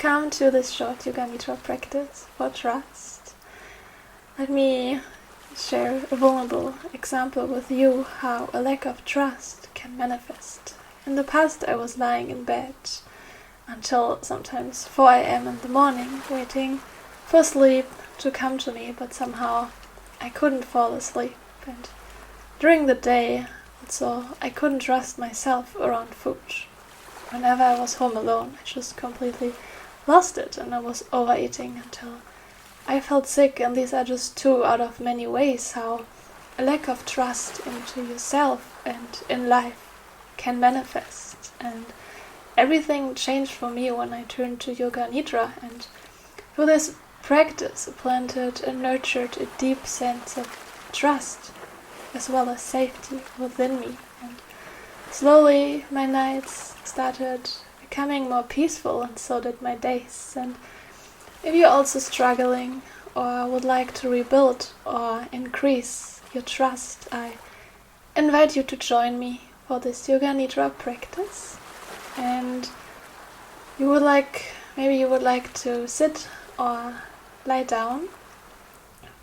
come to this short Yoga Nidra practice for trust. Let me share a vulnerable example with you how a lack of trust can manifest. In the past, I was lying in bed until sometimes 4 a.m. in the morning, waiting for sleep to come to me, but somehow I couldn't fall asleep. And during the day, also, I couldn't trust myself around food. Whenever I was home alone, I just completely lost it, and I was overeating until I felt sick. And these are just two out of many ways how a lack of trust into yourself and in life can manifest. And everything changed for me when I turned to Yoga Nidra, and through this practice planted and nurtured a deep sense of trust as well as safety within me. And slowly my nights started becoming more peaceful, and so did my days. And if you're also struggling or would like to rebuild or increase your trust, I invite you to join me for this Yoga Nidra practice. And maybe you would like to sit or lie down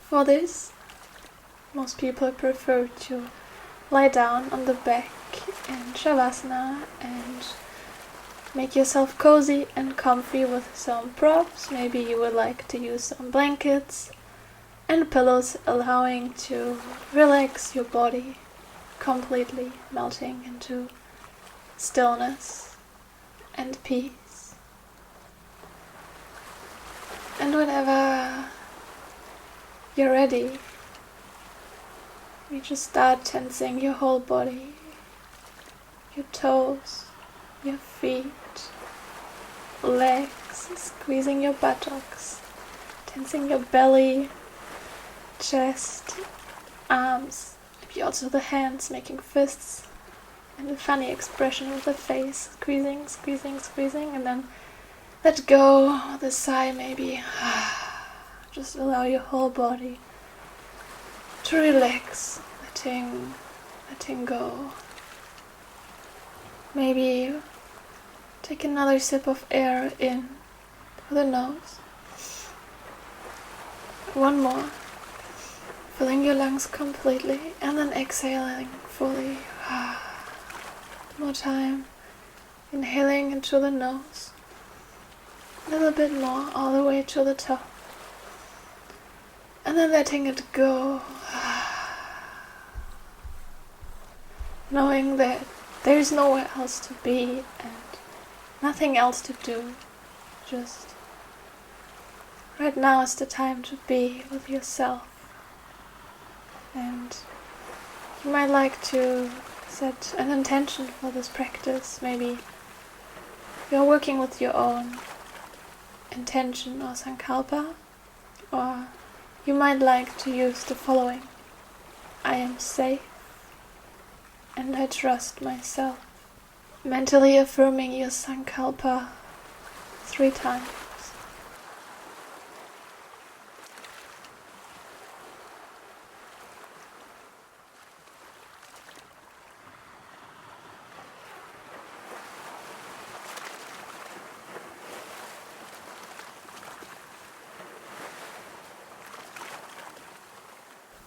for this. Most people prefer to lie down on the back in Shavasana and make yourself cozy and comfy with some props. Maybe you would like to use some blankets and pillows, allowing to relax your body completely, melting into stillness and peace. And whenever you're ready, you just start tensing your whole body, your toes, your feet, legs, squeezing your buttocks, tensing your belly, chest, arms, maybe also the hands, making fists, and a funny expression with the face, squeezing, squeezing, squeezing, and then let go with a sigh maybe. Just allow your whole body to relax, letting go. Maybe take another sip of air in through the nose. One more, filling your lungs completely, and then exhaling fully. One more time, inhaling into the nose. A little bit more, all the way to the top. And then letting it go. Knowing that there's nowhere else to be and nothing else to do. Just right now is the time to be with yourself. And you might like to set an intention for this practice. Maybe you're working with your own intention or Sankalpa, or you might like to use the following: I am safe and I trust myself. Mentally affirming your Sankalpa 3 times.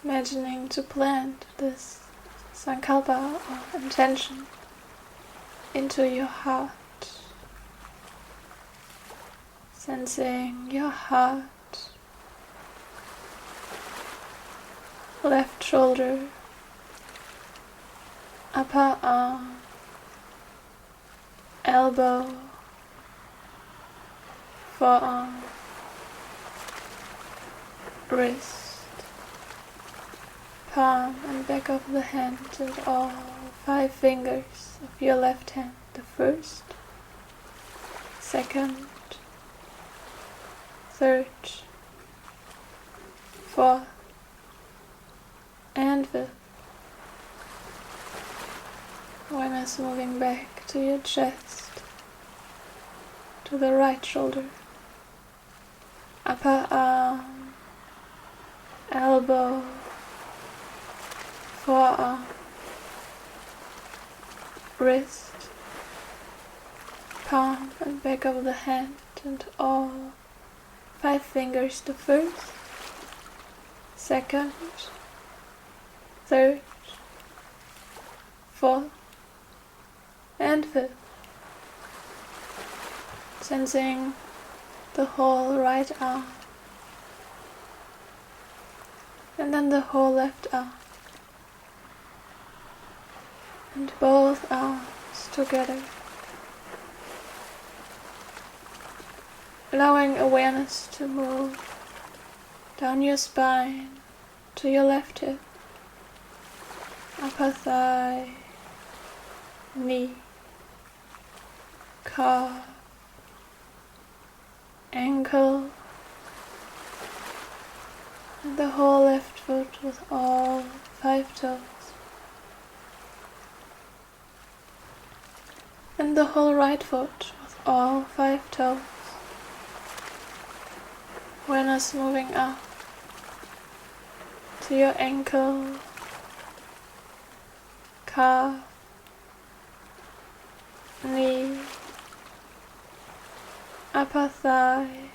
Imagining to plant this Sankalpa or intention into your heart. Sensing your heart, left shoulder, upper arm, elbow, forearm, wrist, palm and back of the hand, and all 5 fingers of your left hand. The first, second, third, fourth, and fifth. Awareness moving back to your chest, to the right shoulder, upper arm, elbow, forearm, wrist, palm and back of the hand, and all 5 fingers to first, second, third, fourth, and fifth. Sensing the whole right arm, and then the whole left arm, and both arms together. Allowing awareness to move down your spine to your left hip, upper thigh, knee, calf, ankle, and the whole left foot with all 5 toes, and the whole right foot with all 5 toes. Awareness moving up to your ankle, calf, knee, upper thigh,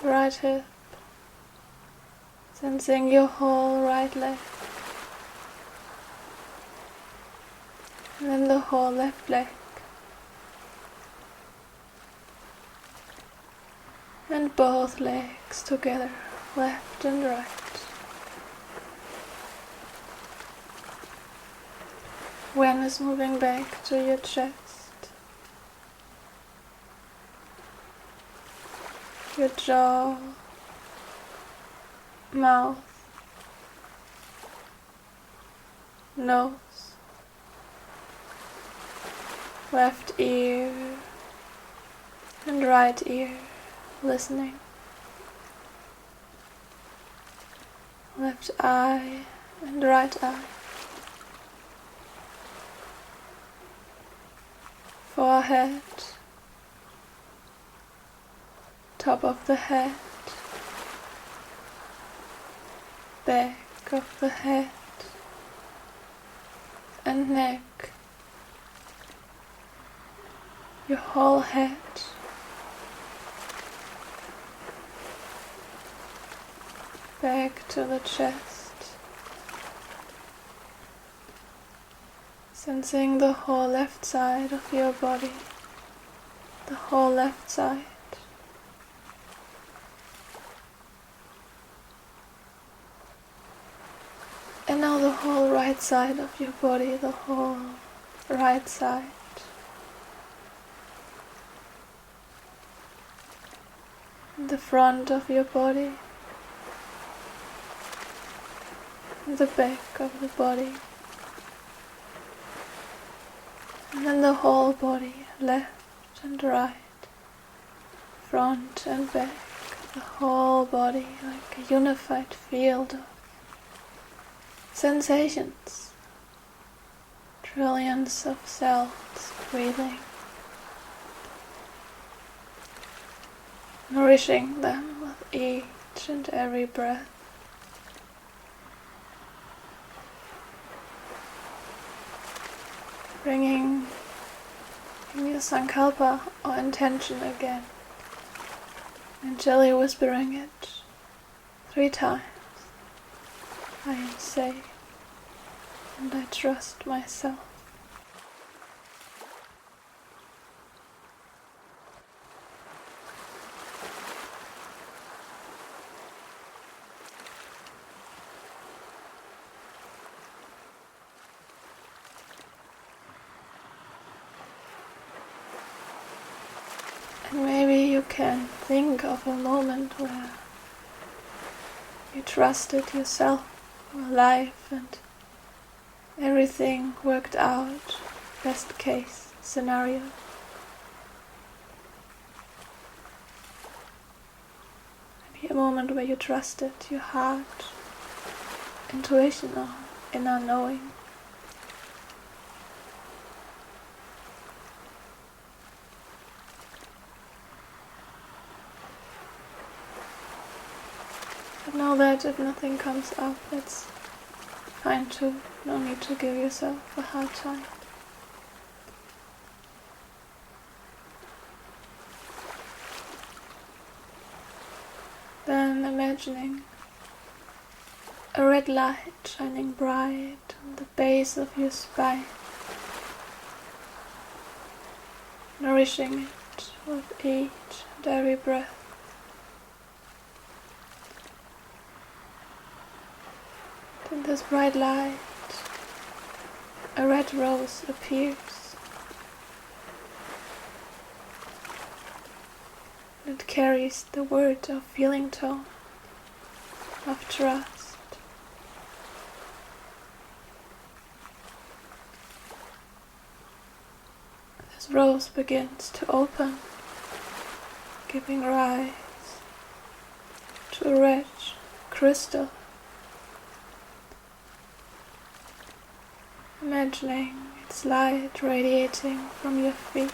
right hip, sensing your whole right leg, and then the whole left leg, and both legs together, left and right. Awareness moving back to your chest, your jaw, mouth, nose, left ear and right ear, listening, left eye and right eye, forehead, top of the head, back of the head, and neck, your whole head, back to the chest, sensing the whole left side of your body, the whole left side. And now the whole right side of your body, the whole right side. The front of your body, the back of the body, and then the whole body, left and right, front and back, the whole body like a unified field of sensations, trillions of cells breathing, nourishing them with each and every breath. Bringing in your Sankalpa or intention again, and gently whispering it 3 times. I am safe, and I trust myself. And maybe you can think of a moment where you trusted yourself, your life, and everything worked out, best case scenario. Maybe a moment where you trusted your heart, intuition, or inner knowing. But know that if nothing comes up, it's fine too. No need to give yourself a hard time. Then imagining a red light shining bright on the base of your spine, nourishing it with each and every breath. In this bright light, a red rose appears. It carries the word of feeling tone, of trust. This rose begins to open, giving rise to a red crystal. Imagining its light radiating from your feet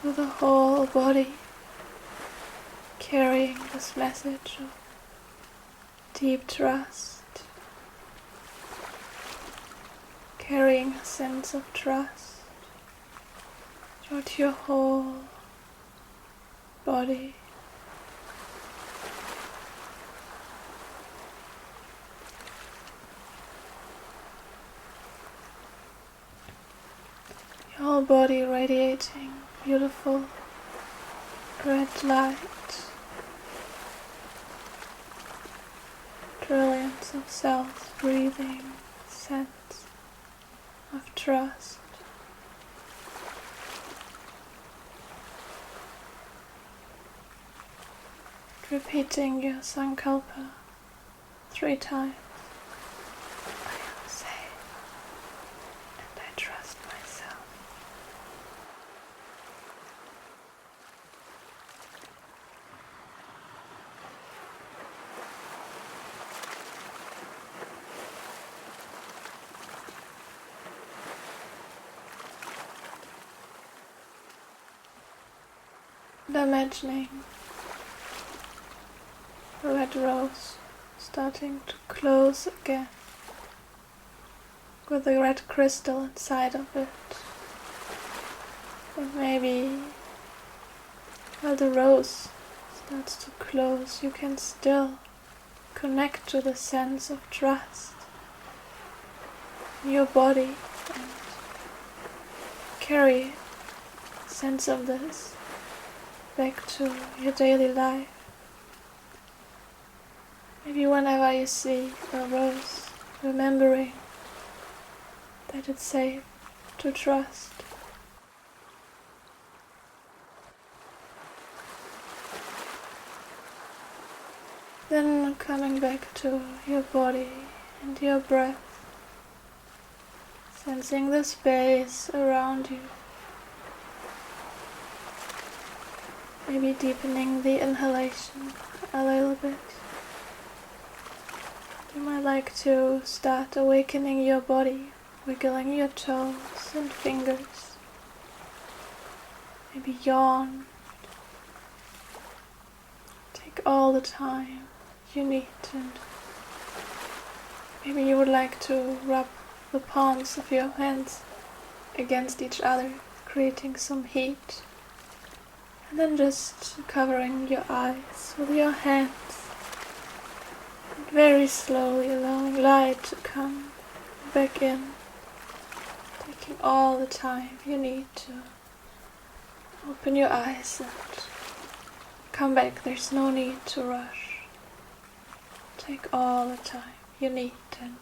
through the whole body, carrying this message of deep trust, carrying a sense of trust throughout your whole body. Your whole body radiating beautiful red light, trillions of cells breathing sense of trust. Repeating your Sankalpa 3 times. I am safe and I trust myself. And imagining the red rose starting to close again with the red crystal inside of it. And maybe while the rose starts to close, you can still connect to the sense of trust in your body and carry a sense of this back to your daily life. Maybe whenever you see a rose, remembering that it's safe to trust. Then coming back to your body and your breath, sensing the space around you. Maybe deepening the inhalation a little bit. You might like to start awakening your body, wiggling your toes and fingers. Maybe yawn. Take all the time you need, and maybe you would like to rub the palms of your hands against each other, creating some heat. And then just covering your eyes with your hands. And very slowly allowing light to come back in. Taking all the time you need to open your eyes and come back. There's no need to rush. Take all the time you need, and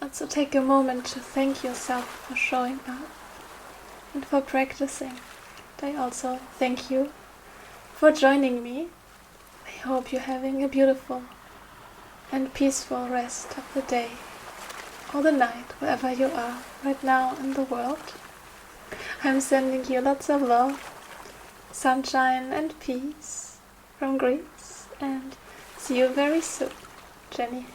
also take a moment to thank yourself for showing up and for practicing. I also thank you for joining me. I hope you're having a beautiful and peaceful rest of the day or the night, wherever you are right now in the world. I'm sending you lots of love, sunshine and peace from Greece, and see you very soon. Jenni.